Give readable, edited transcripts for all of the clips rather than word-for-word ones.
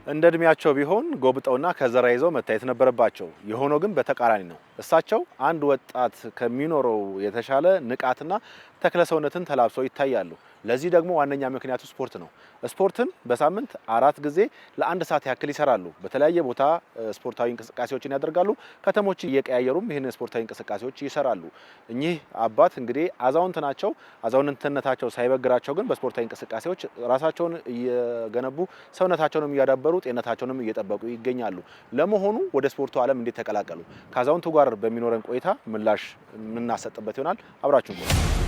እንደ እድሜያቸው ቢሆን ጎብጠውና ከዘራ ይዘው መታየት ነበረባቸው። የሆነው ግን በተቃራኒ ነው። እሳቸው አንድ ወጣት ከሚኖረው የተሻለ ንቃትና ተክለሰውነትን ተላብሰው ይታያሉ። ለዚህ ደግሞ ዋነኛ ምክንያቱ ስፖርት ነው። ስፖርትን በሳምንት 4 ጊዜ ለ1 ሰዓት ያክል ይሰራሉ። በተለያየ ቦታ ስፖርታዊ እንቅስቃሴዎችን ያደርጋሉ። ከተሞች እየቀያየሩም ይህን ስፖርታዊ እንቅስቃሴዎች ይሰራሉ። እኚህ አባት እንግዲህ አዛውንት ናቸው። አዛውንትነታቸው ሳይበግራቸው ግን በስፖርታዊ እንቅስቃሴዎች ራሳቸውን እየገነቡ ሰውነታቸውንም እያዳበሩ ጤንነታቸውንም እየጠበቁ ይገኛሉ። ለመሆኑ ወደ ስፖርቱ ዓለም እንዴት ተቀላቀሉ? ከአዛውንቱ ጋር በሚኖረን ቆይታ ምላሽ የምናሰጥበት ይሆናል። አብራችሁን ቆዩ።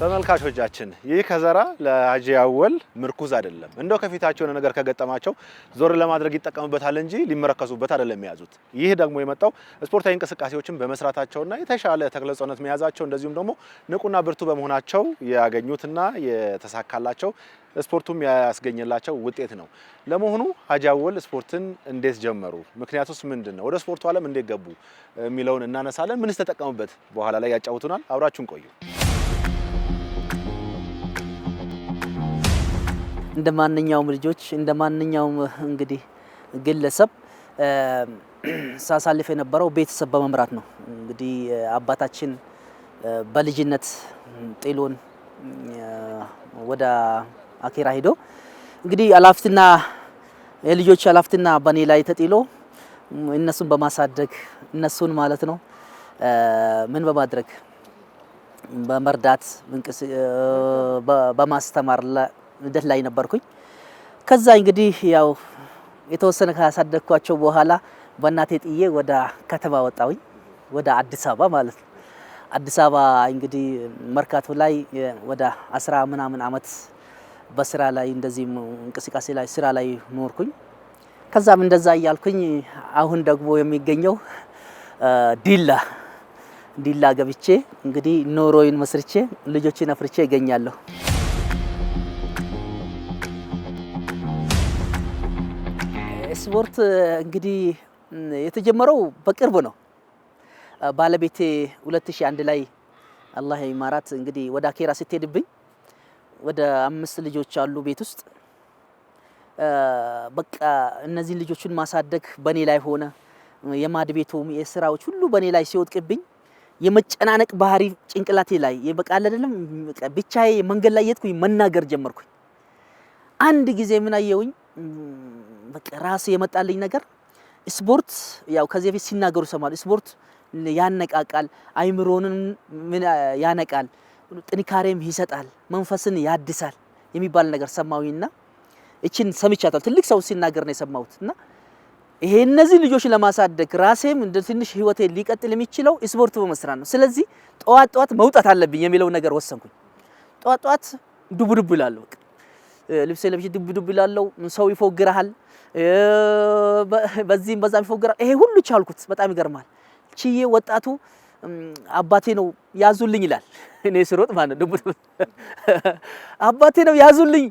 ተመልካቾቻችን ይህ ከዘራ ለሀጂ አወል ምርኩዝ አይደለም። እንደው ከፊታቸው የሆነ ነገር ከገጠማቸው ዞር ለማድረግ ይጠቀሙበታል እንጂ ሊመረከሱበት አይደለም የያዙት። ይህ ደግሞ የመጣው ስፖርታዊ እንቅስቃሴዎችን በመስራታቸውና የተሻለ ተክለሰውነት መያዛቸው እንደዚሁም ደግሞ ንቁና ብርቱ በመሆናቸው ያገኙትና የተሳካላቸው ስፖርቱም ያስገኘላቸው ውጤት ነው። ለመሆኑ ሀጂ አወል ስፖርትን እንዴት ጀመሩ? ምክንያቱስ ምንድነው? ወደ ስፖርቱ ዓለም እንዴት ገቡ የሚለውን እናነሳለን። ምንስ ተጠቀሙበት? በኋላ ላይ ያጫውቱናል። አብራችሁን ቆዩ። እንደማንኛውም ልጆች እንደማንኛውም እንግዲህ ግለሰብ ሳሳልፍ የነበረው ቤተሰብ በመምራት ነው። እንግዲህ አባታችን በልጅነት ጥሎን ወደ አኺራ ሄዶ እንግዲህ አላፍትና የልጆች አላፍትና በኔ ላይ ተጥሎ እነሱን በማሳደግ እነሱን ማለት ነው ምን በማድረግ በመርዳት በማስተማር ሂደት ላይ ነበርኩኝ። ከዛ እንግዲህ ያው የተወሰነ ካሳደግኳቸው በኋላ በእናቴ ጥዬ ወደ ከተማ ወጣሁኝ፣ ወደ አዲስ አበባ ማለት ነው። አዲስ አበባ እንግዲህ መርካቶ ላይ ወደ 10 ምናምን አመት በስራ ላይ እንደዚህ እንቅስቃሴ ላይ ስራ ላይ ኖርኩኝ። ከዛም እንደዛ እያልኩኝ አሁን ደግሞ የሚገኘው ዲላ ገብቼ እንግዲህ ኖሮዬን መስርቼ ልጆቼን አፍርቼ ይገኛለሁ። ስፖርት እንግዲህ የተጀመረው በቅርብ ነው። ባለቤቴ 2001 ላይ አላህ ይማራት እንግዲህ ወደ አኺራ ስትሄድብኝ ወደ 5 ልጆች አሉ ቤት ውስጥ። በቃ እነዚህ ልጆችን ማሳደግ በኔ ላይ ሆነ። የማድ ቤቱም የስራዎች ሁሉ በኔ ላይ ሲወጥቅብኝ የመጨናነቅ ባህሪ ጭንቅላቴ ላይ ይበቃል አይደለም። ብቻዬ መንገድ ላይ የትኩኝ መናገር ጀመርኩኝ። አንድ ጊዜ ምን አየውኝ በቃ ራሴ የመጣልኝ ነገር ስፖርት ያው ከዚህ በፊት ሲናገሩ ሰማል። ስፖርት ያነቃቃል፣ አይምሮንን ምን ያነቃል፣ ጥንካሬም ይሰጣል፣ መንፈስን ያድሳል የሚባል ነገር ሰማሁኝና እቺን ሰምቻታል። ትልቅ ሰው ሲናገር ነው የሰማሁትና ይሄ እነዚህ ልጆች ለማሳደግ ራሴም እንደ ትንሽ ህይወቴ ሊቀጥል የሚችለው ስፖርት በመስራት ነው። ስለዚህ ጠዋት መውጣት አለብኝ የሚለው ነገር ወሰንኩኝ። ጠዋት ዱብ ይላል። በቃ ልብስ ለብሼ ዱብ ይላለው። ሰው ይፎግራል፣ በዚህም በዛም ይፎግራል። ይሄ ሁሉ ቻልኩት። በጣም ይገርማል። ቺዬ ወጣቱ አባቴ ነው ያዙልኝ ይላል። እኔ ስሮጥ ማለት ዱብ አባቴ ነው ያዙልኝ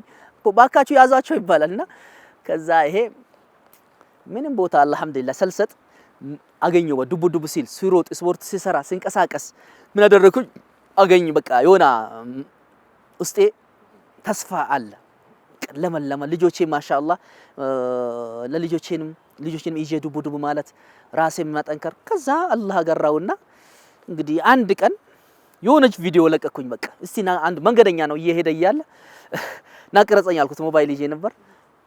ባካችሁ ያዛቸው ይባላልና ከዛ ይሄ ምንም ቦታ አልሐምዱሊላህ ሰልሰጥ አገኘው። ዱብ ሲል ሲሮጥ ስፖርት ሲሰራ ሲንቀሳቀስ ምን አደረኩኝ አገኝ በቃ የሆነ ውስጤ ተስፋ አለ። ለመለማ ልጆቼ ማሻአላህ ለልጆቼንም ይዤ ዱብ ማለት ራሴን ማጠንከር። ከዛ አላህ አገራውና እንግዲህ አንድ ቀን የሆነች ቪዲዮ ለቀኩኝ። በቃ እስቲ አንድ መንገደኛ ነው እየሄደ እያለ ናቀረጸኝ አልኩት። ሞባይል ይዤ ነበር።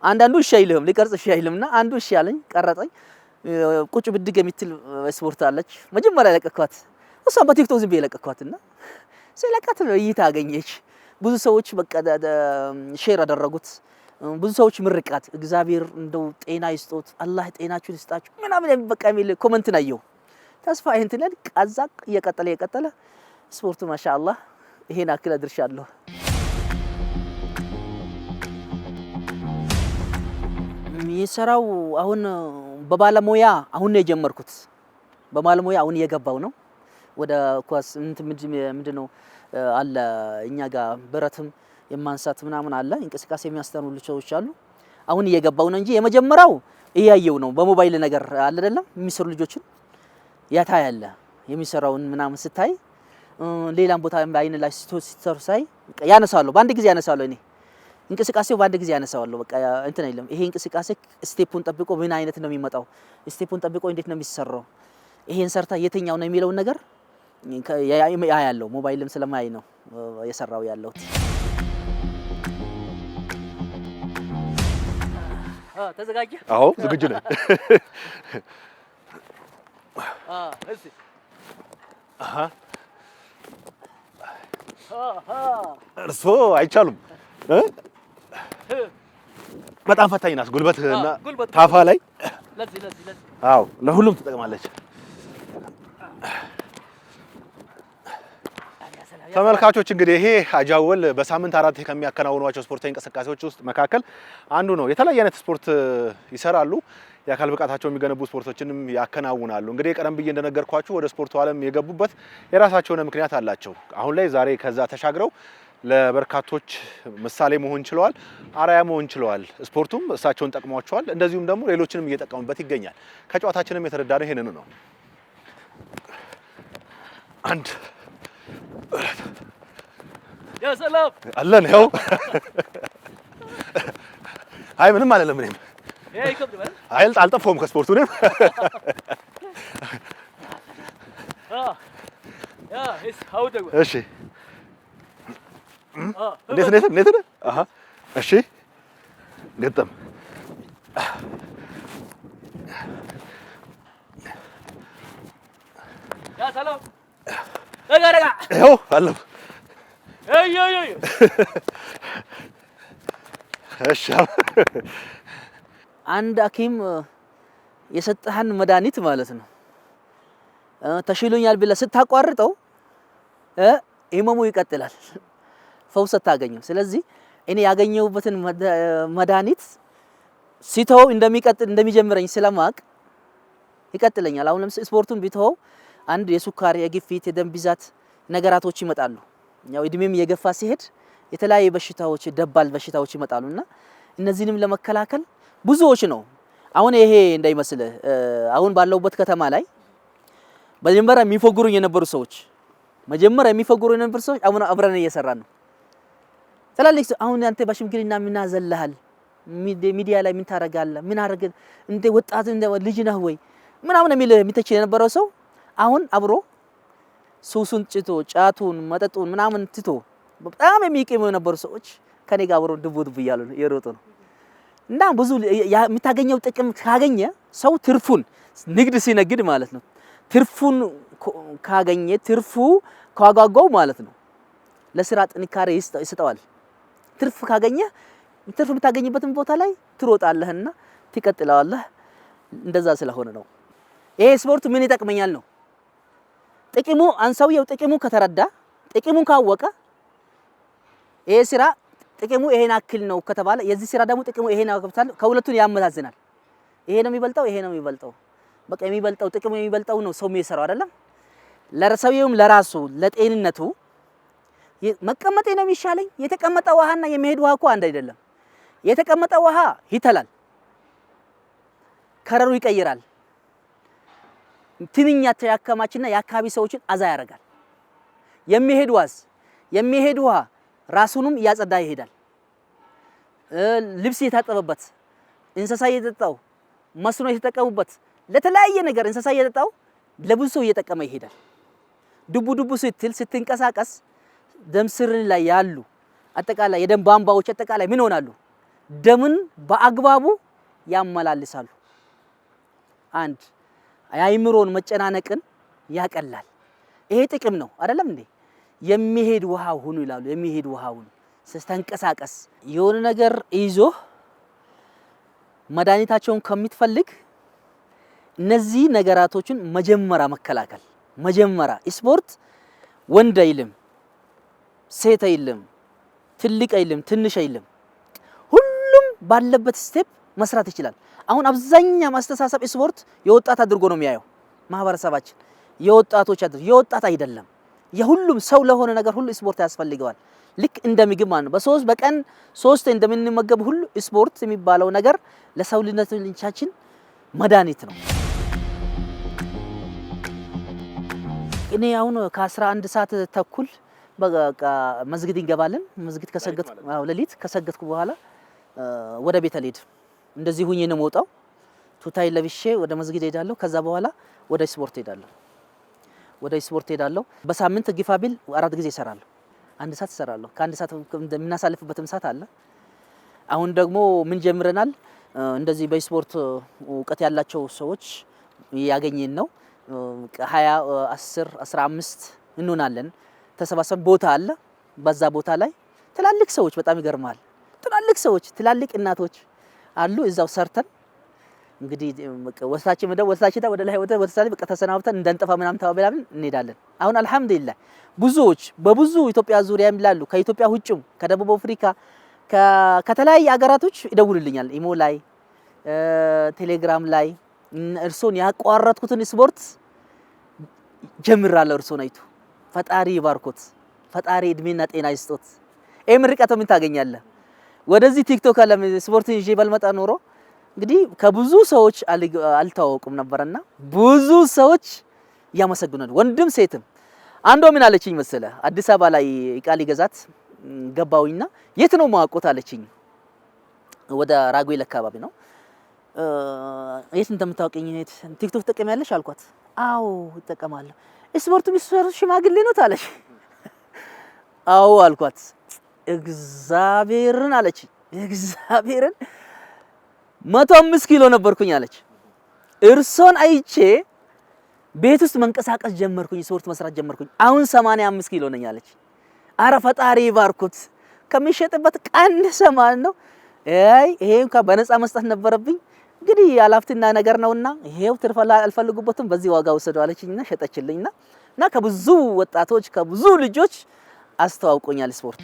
አንዳንዱ እሺ አይልም ሊቀርጽ እሺ አይልምና አንዱ እሺ አለኝ፣ ቀረጸኝ። ቁጭ ብድግ የምትል ስፖርት አለች መጀመሪያ ለቀኳት። እሷን በቲክቶክ ዝም ብዬ ለቀኳትና ስለቀት እይታ አገኘች። ብዙ ሰዎች በቃ ሼር አደረጉት። ብዙ ሰዎች ምርቃት እግዚአብሔር እንደው ጤና ይስጦት አላህ ጤናችሁን ይስጣችሁ ምናምን በቃ የሚል ኮሜንት ናየው። ተስፋ እንትን ቀዛቅ እየቀጠለ ስፖርቱ ማሻአላህ ይሄን አክለ ድርሻለሁ። የሰራው አሁን በባለሙያ አሁን ነው የጀመርኩት። በባለሙያ አሁን እየገባው ነው። ወደ ኳስ ምንድነው አለ እኛ ጋር ብረትም የማንሳት ምናምን አለ እንቅስቃሴ የሚያስተምሩ ልጆች አሉ። አሁን እየገባው ነው እንጂ የመጀመሪያው እያየው ነው። በሞባይል ነገር አለ አይደለም የሚሰሩ ልጆችን ያታያለ የሚሰራውን ምናምን ስታይ ሌላም ቦታ በአይን ላይ ሲተር ሳይ ያነሳሉ። በአንድ ጊዜ ያነሳሉ። እኔ እንቅስቃሴው በአንድ ጊዜ ያነሳዋለሁ። በቃ እንትን አይደለም። ይሄ እንቅስቃሴ ስቴፑን ጠብቆ ምን አይነት ነው የሚመጣው፣ ስቴፑን ጠብቆ እንዴት ነው የሚሰራው፣ ይሄን ሰርታ የትኛው ነው የሚለውን ነገር ያያለው። ሞባይልም ስለማይ ነው የሰራው ያለሁት። ተዘጋጀ? አዎ ዝግጁ ነኝ። እሺ እርሶ አይቻሉም። በጣም ፈታኝ ናት። ጉልበትና ታፋ ላይ አዎ፣ ለሁሉም ትጠቅማለች። ተመልካቾች እንግዲህ ይሄ አጃወል በሳምንት 4 ከሚያከናውኗቸው ስፖርታዊ እንቅስቃሴዎች ውስጥ መካከል አንዱ ነው። የተለያየ አይነት ስፖርት ይሰራሉ። የአካል ብቃታቸው የሚገነቡ ስፖርቶችንም ያከናውናሉ። እንግዲህ ቀደም ብዬ እንደነገርኳችሁ ወደ ስፖርቱ ዓለም የገቡበት የራሳቸው የሆነ ምክንያት አላቸው። አሁን ላይ ዛሬ ከዛ ተሻግረው ለበርካቶች ምሳሌ መሆን ችለዋል፣ አርአያ መሆን ችለዋል። ስፖርቱም እሳቸውን ጠቅሟቸዋል፣ እንደዚሁም ደግሞ ሌሎችንም እየጠቀሙበት ይገኛል። ከጨዋታችንም የተረዳነው ይሄንን ነው። አንድ ያ ሰላም አለን ያው አይ ምንም አይደለም። እኔም አይል አልጠፋሁም ከስፖርቱ እኔም እሺ እንዴት አሃ እሺ ገጠም ያ ሰላም ደጋ ይኸው አለሁ። እሺ አንድ ሐኪም የሰጠህን መድኃኒት ማለት ነው ተሽሎኛል ብለህ ስታቋርጠው ህመሙ ይቀጥላል፣ ፈውስ አታገኝም። ስለዚህ እኔ ያገኘሁበትን መድኃኒት ሲተው እንደሚቀጥል እንደሚጀምረኝ ስለማቅ ይቀጥለኛል። አሁን ለምሳሌ ስፖርቱን ቢተው አንድ የሱካር፣ የግፊት፣ የደም ብዛት ነገራቶች ይመጣሉ። ያው እድሜም እየገፋ ሲሄድ የተለያየ በሽታዎች ደባል በሽታዎች ይመጣሉና እነዚህንም ለመከላከል ብዙዎች ነው። አሁን ይሄ እንዳይመስልህ አሁን ባለውበት ከተማ ላይ መጀመሪያ የሚፎግሩኝ የነበሩ ሰዎች አሁን አብረን እየሰራን ነው። ትላልቅ አሁን አንተ በሽምግልና ምን አዘለሃል፣ ሚዲያ ላይ ምን ታረጋለህ፣ ምን አረገ እንደ ወጣት እንደ ልጅ ነህ ወይ ምናምን የሚተች የነበረው ሰው አሁን አብሮ ሱሱን ጭቶ ጫቱን መጠጡን ምናምን ትቶ በጣም የሚቀመው የነበሩ ሰዎች ከኔ ጋር አብሮ ድቡ እያሉ የሮጡ ነው። እና ብዙ የምታገኘው ጥቅም ካገኘ ሰው ትርፉን ንግድ ሲነግድ ማለት ነው ትርፉን ካገኘ ትርፉ ካጓጓው ማለት ነው ለስራ ጥንካሬ ይሰጠዋል። ትርፍ ካገኘ ትርፍ የምታገኝበትን ቦታ ላይ ትሮጣለህና ትቀጥለዋለህ። እንደዛ ስለሆነ ነው ይሄ ስፖርት ምን ይጠቅመኛል ነው ጥቅሙ። አንሰውየው ጥቅሙ ከተረዳ ጥቅሙን ካወቀ ይሄ ስራ ጥቅሙ ይሄን አክል ነው ከተባለ የዚህ ስራ ደግሞ ጥቅሙ ይሄን አከብታል ከሁለቱን ያመዛዝናል። ይሄ ነው የሚበልጠው በቃ የሚበልጠው ጥቅሙ የሚበልጠው ነው ሰው የሚሰራው አይደለም። ለሰውየውም ለራሱ ለጤንነቱ መቀመጤ ነው የሚሻለኝ። የተቀመጠ ውሃና የሚሄድ ውሃ እኮ አንድ አይደለም። የተቀመጠ ውሃ ይተላል፣ ከረሩ ይቀይራል፣ ትንኛ ያከማችና የአካባቢ ሰዎችን አዛ ያደርጋል። የሚሄድ ውሃ ራሱንም እያጸዳ ይሄዳል። ልብስ የታጠበበት እንስሳ እየጠጣው መስኖ የተጠቀሙበት ለተለያየ ነገር እንስሳ እየጠጣው ለብዙ ሰው እየጠቀመ ይሄዳል። ዱቡ ስትል ስትንቀሳቀስ ደም ስር ላይ ያሉ አጠቃላይ የደም ቧንቧዎች አጠቃላይ ምን ሆናሉ? ደምን በአግባቡ ያመላልሳሉ። አንድ የአእምሮን መጨናነቅን ያቀላል። ይሄ ጥቅም ነው አይደለም እንዴ? የሚሄድ ውሃ ሁኑ ይላሉ። የሚሄድ ውሃ ሁኑ ስትንቀሳቀስ የሆነ ነገር ይዞ መድኃኒታቸውን ከምትፈልግ እነዚህ ነገራቶችን መጀመሪያ መከላከል። መጀመሪያ ስፖርት ወንድ አይልም፣ ሴት አይልም፣ ትልቅ አይልም፣ ትንሽ አይልም፣ ሁሉም ባለበት ስቴፕ መስራት ይችላል። አሁን አብዛኛው ማስተሳሰብ ስፖርት የወጣት አድርጎ ነው የሚያየው ማህበረሰባችን። የወጣቶች የወጣት አይደለም የሁሉም ሰው ለሆነ ነገር ሁሉ ስፖርት ያስፈልገዋል። ልክ እንደ ምግብ ማለት ነው። በቀን 3 እንደምንመገብ ሁሉ ስፖርት የሚባለው ነገር ለሰውነታችን መድኃኒት ነው። እኔ አሁን ከ11 ሰዓት ተኩል በቃ መስጊድ እንገባለን። መስጊድ ሌሊት ከሰገድኩ በኋላ ወደ ቤት አልሄድም። እንደዚህ ሁኜ ነው የምወጣው። ቱታይ ለብሼ ወደ መስጊድ ሄዳለሁ። ከዛ በኋላ ወደ ስፖርት ሄዳለሁ። በሳምንት ግፋቢል 4 ጊዜ እሰራለሁ። 1 ሰዓት እሰራለሁ። ከ1 ሰዓት የምናሳልፍበትም ሰዓት አለ። አሁን ደግሞ ምን ጀምረናል? እንደዚህ በስፖርት እውቀት ያላቸው ሰዎች ያገኘን ነው 20 10 15 እንሆናለን። ተሰባስበን ቦታ አለ። በዛ ቦታ ላይ ትላልቅ ሰዎች በጣም ይገርማል። ትላልቅ እናቶች አሉ። እዛው ሰርተን እንግዲህ ወስታችን ወደ ላይ ወስታችን በቃ ተሰናብተን እንደንጠፋ ምናምን ተባብለን እንሄዳለን። አሁን አልሐምዱሊላህ በብዙ ኢትዮጵያ ዙሪያ ይላሉ ከኢትዮጵያ ውጭም ከደቡብ አፍሪካ ከተለያየ ሀገራቶች ይደውሉልኛል። ኢሞ ላይ ቴሌግራም ላይ እርሶን ያቋረጥኩትን ስፖርት ጀምራለሁ። እርሶን አይቶ ፈጣሪ ይባርኮት፣ ፈጣሪ እድሜና ጤና ይስጦት። ምርቃት ምን ታገኛለህ? ወደዚህ ቲክቶክ አለ ስፖርት ይዤ ባልመጣ ኖሮ እንግዲህ ከብዙ ሰዎች አልተዋወቁም ነበርና ብዙ ሰዎች ያመሰግናሉ፣ ወንድም ሴትም። አንዷ ምን አለችኝ መሰለ? አዲስ አበባ ላይ እቃ ሊገዛት ገባውኝና የት ነው ማውቆት አለችኝ። ወደ ራጉኤል አካባቢ ነው። የት እንደምታውቀኝ ቲክቶክ ትጠቀሚያለሽ አልኳት። አዎ እጠቀማለሁ። ስፖርቱ ቢሰሩ ሽማግሌ ነው ታለሽ? አዎ አልኳት። እግዚአብሔርን አለችኝ። እግዚአብሔርን 105 ኪሎ ነበርኩኝ አለች። እርሶን አይቼ ቤት ውስጥ መንቀሳቀስ ጀመርኩኝ፣ ስፖርት መስራት ጀመርኩኝ። አሁን 85 ኪሎ ነኝ አለች። አረ ፈጣሪ ይባርኩት። ከሚሸጥበት ቀንሰ ማለት ነው። ይሄ እንኳን በነፃ መስጠት ነበረብኝ። እንግዲህ ያላፍትና ነገር ነውና ይሄው ትርፍ አልፈልጉበትም፣ በዚህ ዋጋ ወሰደው አለችኝና ሸጠችልኝና ከብዙ ወጣቶች ከብዙ ልጆች አስተዋውቆኛል ስፖርት።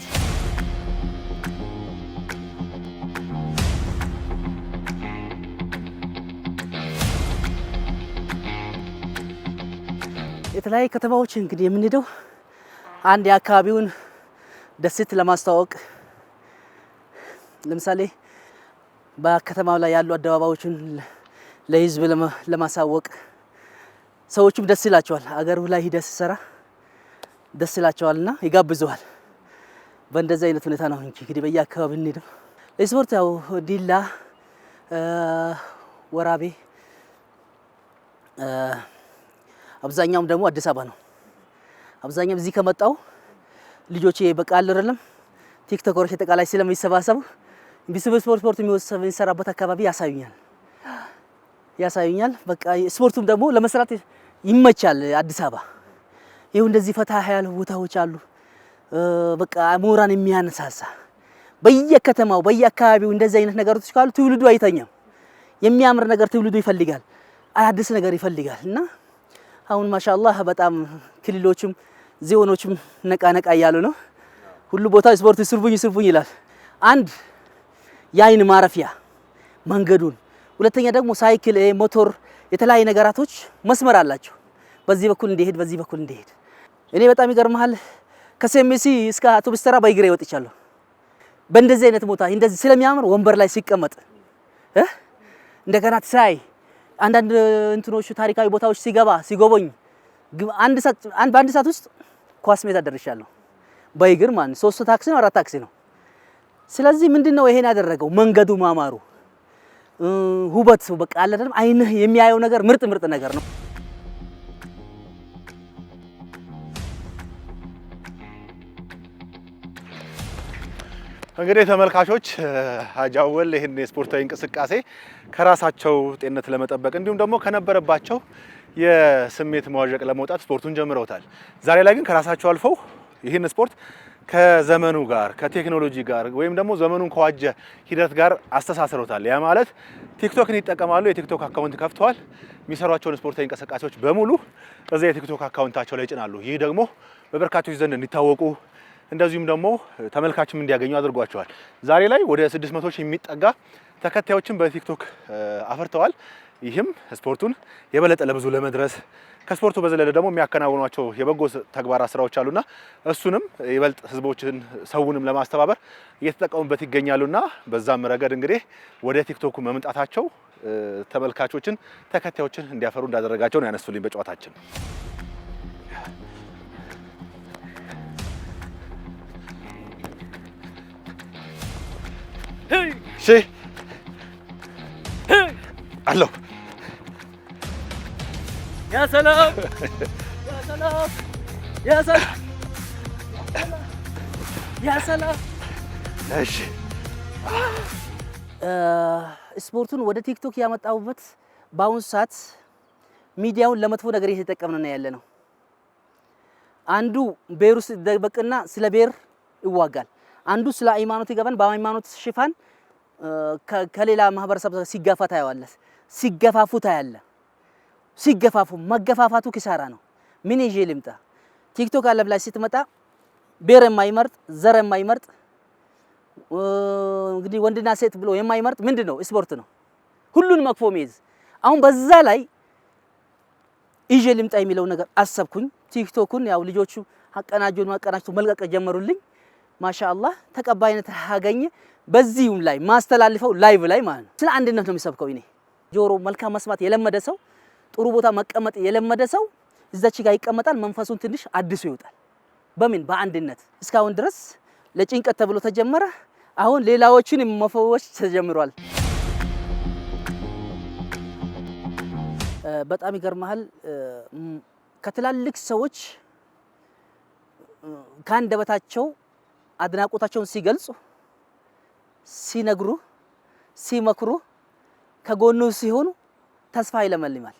የተለያዩ ከተማዎች እንግዲህ የምንሄደው አንድ የአካባቢውን ደሴት ለማስተዋወቅ፣ ለምሳሌ በከተማው ላይ ያሉ አደባባዮችን ለህዝብ ለማሳወቅ ሰዎችም ደስ ይላቸዋል። አገሩ ላይ ሂደህ ስትሰራ ደስ ይላቸዋልና ይጋብዘዋል። በእንደዚህ አይነት ሁኔታ ነው እንግዲህ በየአካባቢው እንሄደው ስፖርት ያው ዲላ፣ ወራቤ አብዛኛውም ደግሞ አዲስ አበባ ነው። አብዛኛው እዚህ ከመጣው ልጆቼ በቃ አይደለም ቲክቶከሮች ተቃላይ ስለሚሰባሰቡ ስፖርት የሚሰራበት አካባቢ ያሳዩኛል። በቃ ስፖርቱም ደግሞ ለመስራት ይመቻል። አዲስ አበባ ይኸው እንደዚህ ፈታ ያሉ ቦታዎች አሉ። በቃ ሞራን የሚያነሳሳ በየከተማው በየአካባቢው እንደዚህ አይነት ነገሮች ካሉ ትውልዱ አይተኛም። የሚያምር ነገር ትውልዱ ይፈልጋል፣ አዲስ ነገር ይፈልጋል። እና አሁን ማሻአላህ በጣም ክልሎችም ዞኖችም ነቃ እያሉ ነው። ሁሉ ቦታ ስፖርት ይስርቡኝ ይላል። አንድ የአይን ማረፊያ መንገዱን፣ ሁለተኛ ደግሞ ሳይክል፣ ሞቶር የተለያዩ ነገራቶች መስመር አላቸው። በዚህ በኩል እንዲሄድ እኔ በጣም ይገርምሃል ከሴሜሲ እስከ አውቶቡስ ተራ በእግሬ ወጥቻለሁ። በእንደዚህ አይነት ቦታ እንደዚህ ስለሚያምር ወንበር ላይ ሲቀመጥ እንደገና ሳይ አንዳንድ እንትኖች ታሪካዊ ቦታዎች ሲጎበኝ በአንድ ሰዓት ውስጥ ኳስ ሜዳ ደርሻለሁ። በእግር ማለት 3 ታክሲ ነው 4 ታክሲ ነው። ስለዚህ ምንድነው ይሄን ያደረገው? መንገዱ ማማሩ፣ ውበት በቃ አለ አይደል? አይንህ የሚያየው ነገር ምርጥ ነገር ነው። እንግዲህ ተመልካቾች ሀጂ አወል ይህን የስፖርታዊ እንቅስቃሴ ከራሳቸው ጤንነት ለመጠበቅ እንዲሁም ደግሞ ከነበረባቸው የስሜት መዋዠቅ ለመውጣት ስፖርቱን ጀምረውታል። ዛሬ ላይ ግን ከራሳቸው አልፈው ይህን ስፖርት ከዘመኑ ጋር ከቴክኖሎጂ ጋር ወይም ደግሞ ዘመኑን ከዋጀ ሂደት ጋር አስተሳስረውታል። ያ ማለት ቲክቶክን ይጠቀማሉ። የቲክቶክ አካውንት ከፍተዋል። የሚሰሯቸውን ስፖርታዊ እንቅስቃሴዎች በሙሉ እዛ የቲክቶክ አካውንታቸው ላይ ይጭናሉ። ይህ ደግሞ በበርካቶች ዘንድ እንዲታወቁ እንደዚሁም ደግሞ ተመልካችም እንዲያገኙ አድርጓቸዋል። ዛሬ ላይ ወደ 600 ሺህ የሚጠጋ ተከታዮችን በቲክቶክ አፍርተዋል። ይህም ስፖርቱን የበለጠ ለብዙ ለመድረስ ከስፖርቱ በዘለለ ደግሞ የሚያከናውኗቸው የበጎ ተግባራት ስራዎች አሉና እሱንም ይበልጥ ህዝቦችን ሰውንም ለማስተባበር እየተጠቀሙበት ይገኛሉና በዛም ረገድ እንግዲህ ወደ ቲክቶክ መምጣታቸው ተመልካቾችን ተከታዮችን እንዲያፈሩ እንዳደረጋቸው ነው ያነሱልኝ በጨዋታችን። እሺ አሎ ያ ሰላም ያ ሰላም ያ ሰላም ያ ሰላም። እሺ ስፖርቱን ወደ ቲክቶክ ያመጣሁበት በአሁኑ ሰዓት ሚዲያውን ለመጥፎ ነገር እየተጠቀምን ነው ያለነው። አንዱ ብሔር ውስጥ ይደበቅና ስለ ብሔር ይዋጋል። አንዱ ስለ ሃይማኖት ይገባን በሃይማኖት ሽፋን ከሌላ ማህበረሰብ ሲጋፋ ታያለህ፣ ሲገፋፉ ታያለህ። ሲገፋፉ መገፋፋቱ ኪሳራ ነው። ምን ይዤ ልምጣ? ቲክቶክ አለ ብላ ስትመጣ ብሔር የማይመርጥ ዘር የማይመርጥ እንግዲህ ወንድና ሴት ብሎ የማይመርጥ ምንድነው ስፖርት ነው። ሁሉን መክፎ ሜዝ አሁን በዛ ላይ ይዤ ልምጣ የሚለው ነገር አሰብኩኝ። ቲክቶኩን ያው ልጆቹ አቀናጅተው መልቀቅ ጀመሩልኝ። ማሻአላህ ተቀባይነት አገኘ። በዚሁም ላይ ማስተላልፈው ላይቭ ላይ ማለት ነው ስለ አንድነት ነው የሚሰብከው። እኔ ጆሮ መልካም መስማት የለመደ ሰው ጥሩ ቦታ መቀመጥ የለመደ ሰው እዛች ጋር ይቀመጣል፣ መንፈሱን ትንሽ አድሶ ይወጣል። በምን በአንድነት እስካሁን ድረስ ለጭንቀት ተብሎ ተጀመረ። አሁን ሌላዎችን መፈወስ ተጀምሯል። በጣም ይገርማል። ከትላልቅ ሰዎች ከአንደበታቸው አድናቆታቸውን ሲገልጹ፣ ሲነግሩ፣ ሲመክሩ ከጎኑ ሲሆኑ ተስፋ ይለመልማል።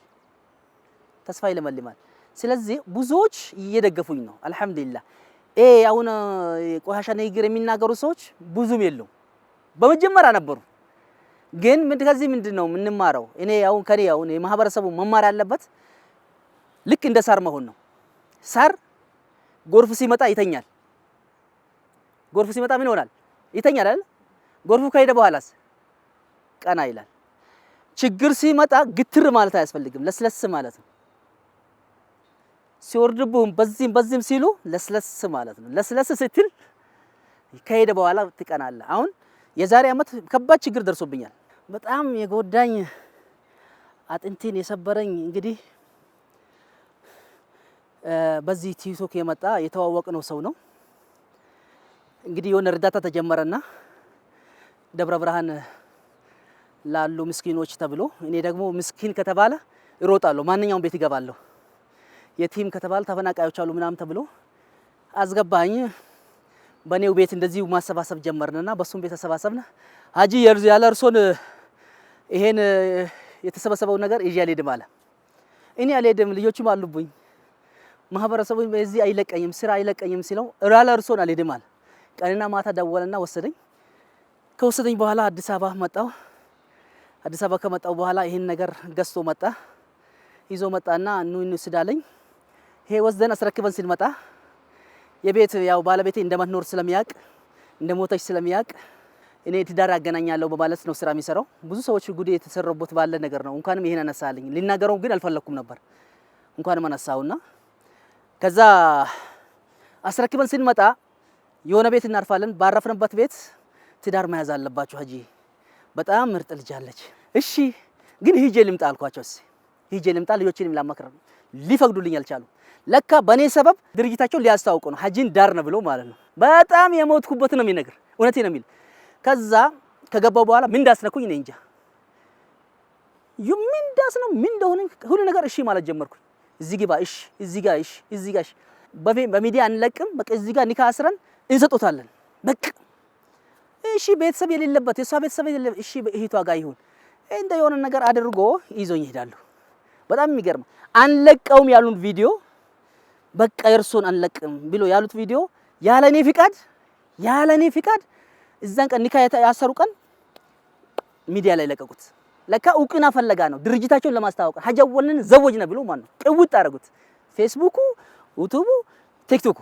ስለዚህ ብዙዎች እየደገፉኝ ነው። አልሐምዱሊላህ። አሁን ቆሻሻ ንግግር የሚናገሩ ሰዎች ብዙም የሉም። በመጀመሪያ ነበሩ። ግን ከዚህ ምንድነው የምንማረው? እኔ አሁን የማህበረሰቡ መማር ያለበት ልክ እንደ ሳር መሆን ነው። ሳር ጎርፍ ሲመጣ ይተኛል። ጎርፍ ሲመጣ ምን ይሆናል? ይተኛል አይደል? ጎርፉ ከሄደ በኋላስ ቀና ይላል። ችግር ሲመጣ ግትር ማለት አያስፈልግም፣ ለስለስ ማለት ነው። ሲወርድብህም በዚህም ሲሉ ለስለስ ማለት ነው። ለስለስ ስትል ከሄደ በኋላ ትቀናለህ። አሁን የዛሬ ዓመት ከባድ ችግር ደርሶብኛል። በጣም የጎዳኝ አጥንቴን የሰበረኝ እንግዲህ በዚህ ቲክቶክ የመጣ የተዋወቅነው ሰው ነው። እንግዲህ የሆነ እርዳታ ተጀመረና ደብረ ብርሃን ላሉ ምስኪኖች ተብሎ እኔ ደግሞ ምስኪን ከተባለ እሮጣለሁ፣ ማንኛውም ቤት ይገባለሁ። የቲም ከተባለ ተፈናቃዮች አሉ ምናምን ተብሎ አስገባኝ። በኔው ቤት እንደዚሁ ማሰባሰብ ጀመርንና በሱም ቤት ተሰባሰብና ሀጂ ያለ እርሶን ይሄን የተሰበሰበው ነገር ይዤ አልሄድም አለ። እኔ አልሄድም፣ ልጆቹም አሉብኝ፣ ማህበረሰቡ በዚህ አይለቀኝም፣ ስራ አይለቀኝም ሲለው ያለ እርሶን አልሄድም አለ። ቀንና ማታ ደወለና ወሰደኝ። ከወሰደኝ በኋላ አዲስ አበባ መጣሁ። አዲስ አበባ ከመጣሁ በኋላ ይሄን ነገር ገዝቶ መጣ። ይዞ መጣና እንስዳለኝ። ይሄ ወስደን አስረክበን ስንመጣ የቤት ያው ባለቤቴ እንደማትኖር ስለሚያውቅ እንደሞተች ስለሚያውቅ እኔ ትዳር ያገናኛለሁ በማለት ነው ስራ የሚሰራው። ብዙ ሰዎች ጉዴ የተሰረቡት ባለ ነገር ነው። እንኳንም ይሄን አነሳልኝ። ሊናገረው ግን አልፈለኩም ነበር። እንኳንም አነሳውና ከዛ አስረክበን ስንመጣ የሆነ ቤት እናርፋለን። ባረፍንበት ቤት ትዳር መያዝ አለባችሁ ሀጂ፣ በጣም ምርጥ ልጅ አለች። እሺ ግን ሂጄ ልምጣ አልኳቸው። ሂጄ ልምጣ ልጆችንም ላማክር ሊፈቅዱልኝ አልቻሉ። ለካ በኔ ሰበብ ድርጅታቸው ሊያስተዋውቁ ነው ሀጂን ዳር ነው ብሎ ማለት ነው። በጣም የሞትኩበት ነው የሚነግር፣ እውነቴ ነው የሚል። ከዛ ከገባው በኋላ ምን እንዳስነኩኝ እኔ እንጃ። ምን እንዳስነው ምን እንደሆነ ሁሉ ነገር እሺ ማለት ጀመርኩኝ። እዚህ ግባ እሺ፣ እዚህ ጋር እሺ፣ እዚህ ጋር እሺ። በሚዲያ አንለቅም፣ በቃ እዚህ ጋር ኒካ አስረን እንሰጦታለን። በቃ እሺ፣ ቤተሰብ የሌለበት የሷ ቤተሰብ የሌለበት እሺ፣ እህቷ ጋር ይሁን እንደ የሆነ ነገር አድርጎ ይዞኝ ይሄዳሉ። በጣም የሚገርም አንለቀውም ያሉን ቪዲዮ በቃ የእርሶን አንለቅም ብሎ ያሉት ቪዲዮ ያለኔ ፍቃድ እዛን ቀን ኒካ ያሰሩ ቀን ሚዲያ ላይ ለቀቁት። ለካ እውቅና ፈለጋ ነው ድርጅታቸውን ለማስተዋወቅ ሀጃወልን ዘወጅነ ብሎ ማለት ነው ቅውጥ አደረጉት። ፌስቡኩ፣ ዩቲዩቡ፣ ቲክቶኩ።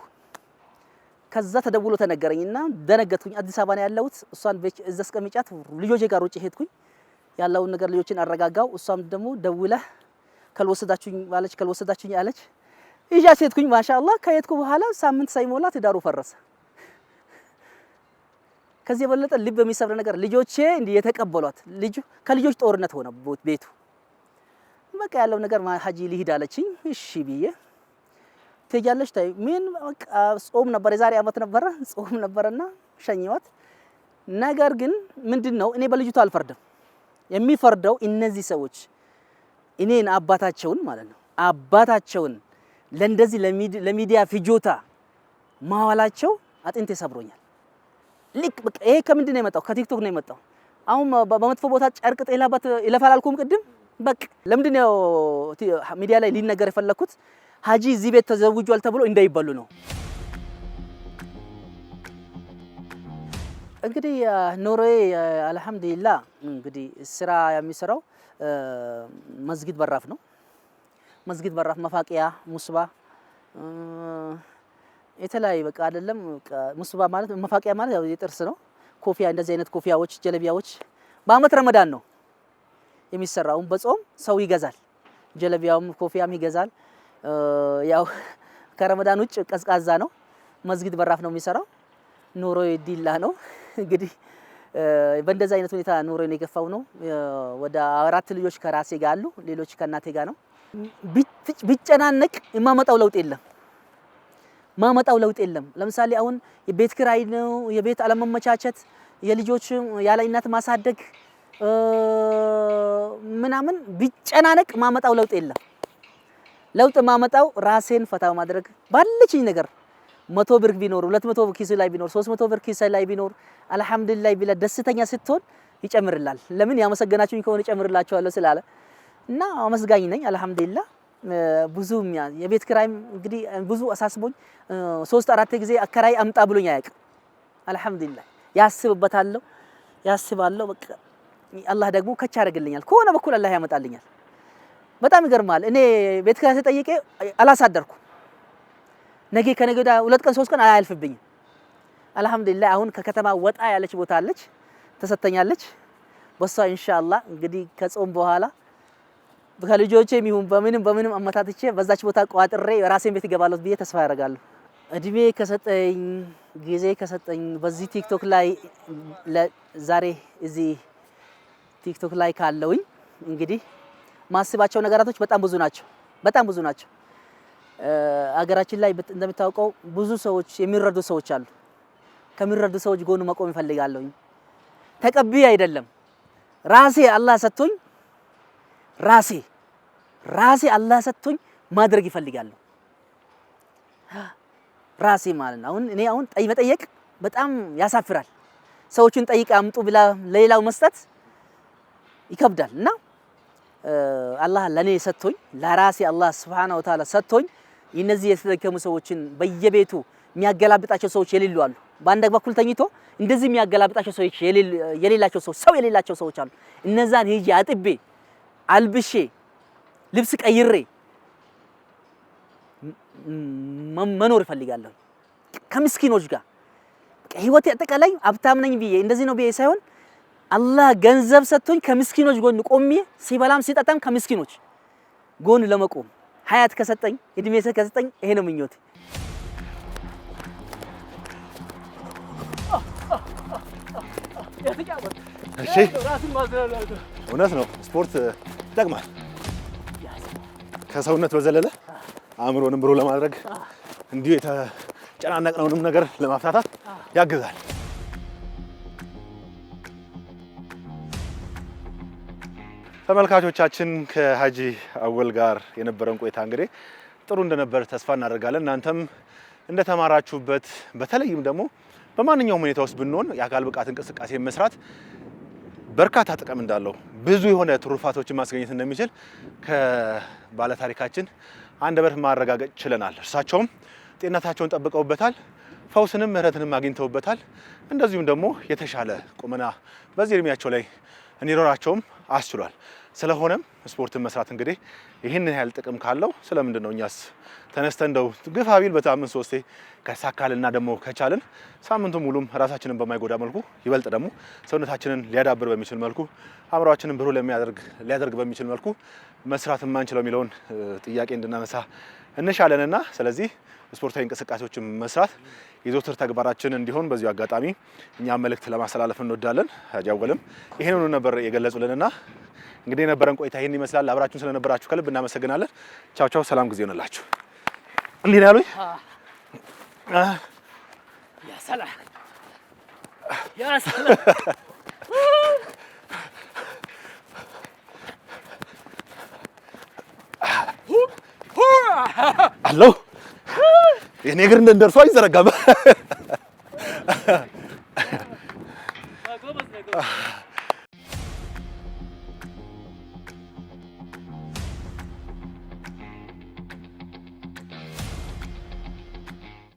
ከዛ ተደውሎ ተነገረኝና ደነገጥኩኝ። አዲስ አበባ ነው ያለሁት። እሷን እዛ አስቀምጫት ልጆቼ ጋር ውጪ ሄድኩኝ። ያለውን ነገር ልጆችን አረጋጋው። እሷም ደግሞ ደውለህ ካልወሰዳችሁኝ አለች። ይዣ ሴትኩኝ ማሻአላህ። ከየትኩ በኋላ ሳምንት ሳይሞላ ትዳሩ ፈረሰ። ከዚህ የበለጠ ልብ የሚሰብር ነገር ልጆቼ እንዲህ የተቀበሏት ከልጆች ጦርነት ሆነ ቤቱ። በቃ ያለው ነገር ሀጂ ልሂድ አለችኝ። እሺ ብዬ ትሄጃለሽ ታይ ምን በቃ ጾም ነበር፣ የዛሬ አመት ነበረ ጾም ነበርና ሸኝዋት። ነገር ግን ምንድነው እኔ በልጅቷ አልፈርድም። የሚፈርደው እነዚህ ሰዎች እኔን አባታቸውን ማለት ነው አባታቸውን ለእንደዚህ ለሚዲያ ፍጆታ ማዋላቸው አጥንቴ ሰብሮኛል። ልክ በቃ ይሄ ከምንድን ነው የመጣው? ከቲክቶክ ነው የመጣው። አሁን በመጥፎ ቦታ ጨርቅ ጤላባት ይለፋል አልኩም ቅድም። በቃ ለምንድን ነው ሚዲያ ላይ ሊነገር የፈለኩት? ሀጂ እዚህ ቤት ተዘውጇል ተብሎ እንዳይባሉ ነው። እንግዲህ ኖርዌይ አልሐምዱሊላህ እንግዲህ ስራ የሚሰራው መስጊድ በራፍ ነው። መስጊድ በራፍ መፋቂያ፣ ሙስባ የተለያየ በቃ አይደለም። ሙስባ ማለት መፋቂያ ማለት ያው የጥርስ ነው። ኮፊያ፣ እንደዚህ አይነት ኮፊያዎች፣ ጀለቢያዎች በአመት ረመዳን ነው የሚሰራው። በጾም ሰው ይገዛል፣ ጀለቢያውም ኮፊያም ይገዛል። ያው ከረመዳን ውጭ ቀዝቃዛ ነው። መስጊድ በራፍ ነው የሚሰራው። ኖርዌይ ዲላ ነው እንግዲህ በእንደዛ አይነት ሁኔታ ኖርዌይን የገፋው ነው። ወደ 4 ልጆች ከራሴ ጋር አሉ፣ ሌሎች ከእናቴ ጋር ነው። ቢጨናነቅ የማመጣው ለውጥ የለም። ማመጣው ለውጥ የለም። ለምሳሌ አሁን የቤት ኪራይ ነው፣ የቤት አለመመቻቸት፣ የልጆች ያለ እናት ማሳደግ ምናምን ቢጨናነቅ ማመጣው ለውጥ የለም። ለውጥ ማመጣው ራሴን ፈታ ማድረግ ባለችኝ ነገር 100 ብር ቢኖር 200 ብር ኪስ ላይ ቢኖር 300 ብር ኪስ ላይ ቢኖር አልሐምዱሊላህ ቢለ ደስተኛ ስትሆን ይጨምርላል። ለምን ያመሰገናችሁኝ ከሆነ ይጨምርላችኋለሁ ስላለ እና አመስጋኝ ነኝ አልሐምዱሊላህ። ብዙም የቤት ኪራይም እንግዲህ ብዙ አሳስቦኝ 3-4 ጊዜ አከራይ አምጣ ብሎኝ አያውቅም። አልሐምዱሊላህ ያስባለሁ። በቃ አላህ ደግሞ ከቻ ያደርግልኛል፣ ከሆነ በኩል አላህ ያመጣልኛል። በጣም ይገርማል። እኔ ቤት ኪራይ ተጠይቄ አላሳደርኩም። ነገ ከነገ ወዲያ 2 ቀን 3 ቀን አያልፍብኝም። አልሐምዱሊላህ አሁን ከከተማ ወጣ ያለች ቦታ አለች ተሰጥተኛለች። በሷ ኢንሻአላህ እንግዲህ ከጾም በኋላ ከልጆቼም ይሁን በምንም አመታትቼ በዛች ቦታ ቋጥሬ ራሴን ቤት እገባለሁ ብዬ ተስፋ ያደርጋለሁ። እድሜ ከሰጠኝ ጊዜ ከሰጠኝ በዚህ ቲክቶክ ላይ ዛሬ እዚህ ቲክቶክ ላይ ካለውኝ እንግዲህ ማስባቸው ነገራቶች በጣም ብዙ ናቸው። አገራችን ላይ እንደምታውቀው ብዙ ሰዎች የሚረዱ ሰዎች አሉ። ከሚረዱ ሰዎች ጎን መቆም እፈልጋለሁኝ። ተቀብዬ አይደለም ራሴ አላህ ሰጥቶኝ ማድረግ ይፈልጋለሁ። ራሴ ማለት ነው። እኔ አሁን መጠየቅ በጣም ያሳፍራል። ሰዎችን ጠይቅ አምጡ ብላ ለሌላው መስጠት ይከብዳል እና አላህ ለኔ ሰጥቶኝ ለራሴ አላህ Subhanahu Wa Ta'ala ሰጥቶኝ እነዚህ የተደከሙ ሰዎችን በየቤቱ የሚያገላብጣቸው ሰዎች የሌሉ አሉ። በአንድ በኩል ተኝቶ እንደዚህ የሚያገላብጣቸው ሰዎች የሌላቸው ሰዎች አሉ። እነዛን ሄጄ አጥቤ አልብሼ ልብስ ቀይሬ መኖር እፈልጋለሁ ከምስኪኖች ጋር። ህይወቴ አጠቃላይ ሀብታም ነኝ ብዬ እንደዚህ ነው ብዬ ሳይሆን አላህ ገንዘብ ሰጥቶኝ ከምስኪኖች ጎን ቆሜ ሲበላም ሲጠጣም ከምስኪኖች ጎን ለመቆም ሀያት ከሰጠኝ እድሜ ከሰጠኝ ይሄ ነው ምኞቴ። እሺ እውነት ነው፣ ስፖርት ይጠቅማል። ከሰውነት በዘለለ አእምሮንም ብሩህ ለማድረግ እንዲሁ የተጨናነቅነውንም ነገር ለማፍታታት ያግዛል። ተመልካቾቻችን ከሀጂ አወል ጋር የነበረን ቆይታ እንግዲህ ጥሩ እንደነበር ተስፋ እናደርጋለን። እናንተም እንደተማራችሁበት በተለይም ደግሞ በማንኛውም ሁኔታ ውስጥ ብንሆን የአካል ብቃት እንቅስቃሴ መስራት በርካታ ጥቅም እንዳለው ብዙ የሆነ ትሩፋቶችን ማስገኘት እንደሚችል ከባለታሪካችን አንደበት ማረጋገጥ ችለናል። እርሳቸውም ጤንነታቸውን ጠብቀውበታል፣ ፈውስንም ምህረትንም አግኝተውበታል። እንደዚሁም ደግሞ የተሻለ ቁመና በዚህ እድሜያቸው ላይ እንዲኖራቸውም አስችሏል። ስለሆነም ስፖርትን መስራት እንግዲህ ይህንን ያህል ጥቅም ካለው ስለምንድን ነው እኛስ ተነስተን እንደው ግፋ ቢል በሳምንት 3 ከሳካልና ደግሞ ከቻልን ሳምንቱን ሙሉም ራሳችንን በማይጎዳ መልኩ ይበልጥ ደግሞ ሰውነታችንን ሊያዳብር በሚችል መልኩ አእምሮአችንን ብሩህ ሊያደርግ በሚችል መልኩ መስራት የማንችለው የሚለውን ጥያቄ እንድናነሳ እንሻለንና ስለዚህ ስፖርታዊ እንቅስቃሴዎችን መስራት የዘወትር ተግባራችን እንዲሆን በዚሁ አጋጣሚ እኛ መልእክት ለማስተላለፍ እንወዳለን። ሀጂ አወልም ይሄንኑ ነበር የገለጹልንና እንግዲህ የነበረን ቆይታ ይሄን ይመስላል። አብራችሁን ስለነበራችሁ ከልብ እናመሰግናለን። ቻው ቻው፣ ሰላም ጊዜ ይሆንላችሁ። እንዴ ነው ያሉኝ? ያ ሰላም ያ ሰላም አለው የኔ እግር እንደርሷ አይዘረጋም።